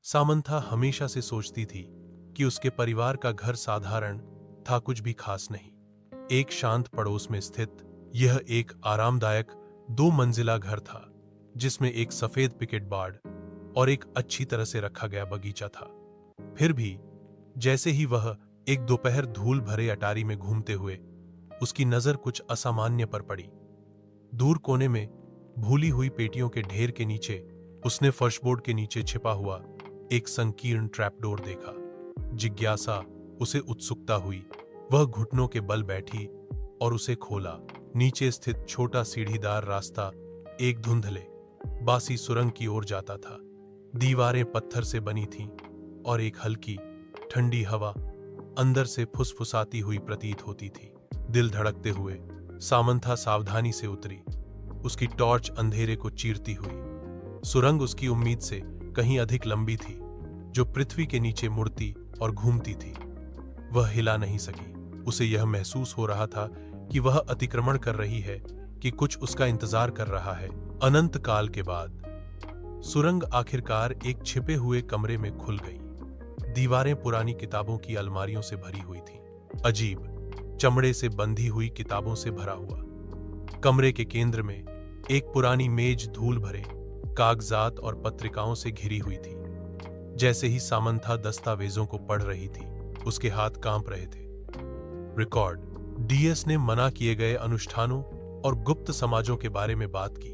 Samantha हमेशा से सोचती थी कि उसके परिवार का घर साधारण था, कुछ भी खास नहीं। एक शांत पड़ोस में स्थित यह एक आरामदायक 2 मंजिला घर था, जिसमें एक सफेद पिकेट बाड़ और एक अच्छी तरह से रखा गया बगीचा था। फिर भी जैसे ही वह एक दोपहर धूल भरे अटारी में घूमते हुए उसकी नजर कुछ असामान्य पर पड़ी। दूर कोने में भूली हुई पेटियों के ढेर के नीचे उसने फर्शबोर्ड के नीचे छिपा हुआ एक संकीर्ण ट्रैपडोर देखा। जिज्ञासा उसे उत्सुकता हुई। वह घुटनों के बल बैठी और उसे खोला। नीचे स्थित छोटा सीढ़ीदार रास्ता एक धुंधले बासी सुरंग की ओर जाता था। दीवारें पत्थर से बनी थीं और एक हल्की ठंडी हवा अंदर से फुसफुसाती हुई प्रतीत होती थी। दिल धड़कते हुए सामंथा सावधानी से उतरी, उसकी टॉर्च अंधेरे को चीरती हुई। सुरंग उसकी उम्मीद से कहीं अधिक लंबी थी, जो पृथ्वी के नीचे मुड़ती और घूमती थी। वह हिला नहीं सकी। उसे यह महसूस हो रहा था कि वह अतिक्रमण कर रही है, कि कुछ उसका इंतजार कर रहा है। अनंत काल के बाद सुरंग आखिरकार एक छिपे हुए कमरे में खुल गई। दीवारें पुरानी किताबों की अलमारियों से भरी हुई थीं, अजीब चमड़े से बंधी हुई किताबों से भरा हुआ। कमरे के केंद्र में एक पुरानी मेज धूल भरे कागजात और पत्रिकाओं से घिरी हुई थी। जैसे ही सामंथा दस्तावेजों को पढ़ रही थी, उसके हाथ कांप रहे थे। रिकॉर्ड। डीएस ने मना किए गए अनुष्ठानों और गुप्त समाजों के बारे में बात की।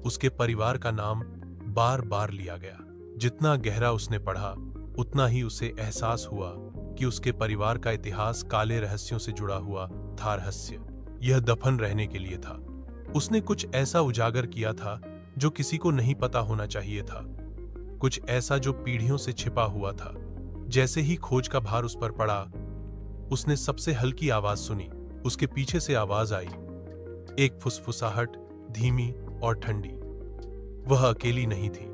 उसके परिवार का नाम बार बार लिया गया। जितना गहरा उसने पढ़ा, उतना ही उसे एहसास हुआ कि उसके परिवार का इतिहास काले रहस्यों से जुड़ा हुआ था। रहस्य यह दफन रहने के लिए था। उसने कुछ ऐसा उजागर किया था जो किसी को नहीं पता होना चाहिए था, कुछ ऐसा जो पीढ़ियों से छिपा हुआ था। जैसे ही खोज का भार उस पर पड़ा, उसने सबसे हल्की आवाज सुनी। उसके पीछे से आवाज आई, एक फुसफुसाहट, धीमी और ठंडी। वह अकेली नहीं थी।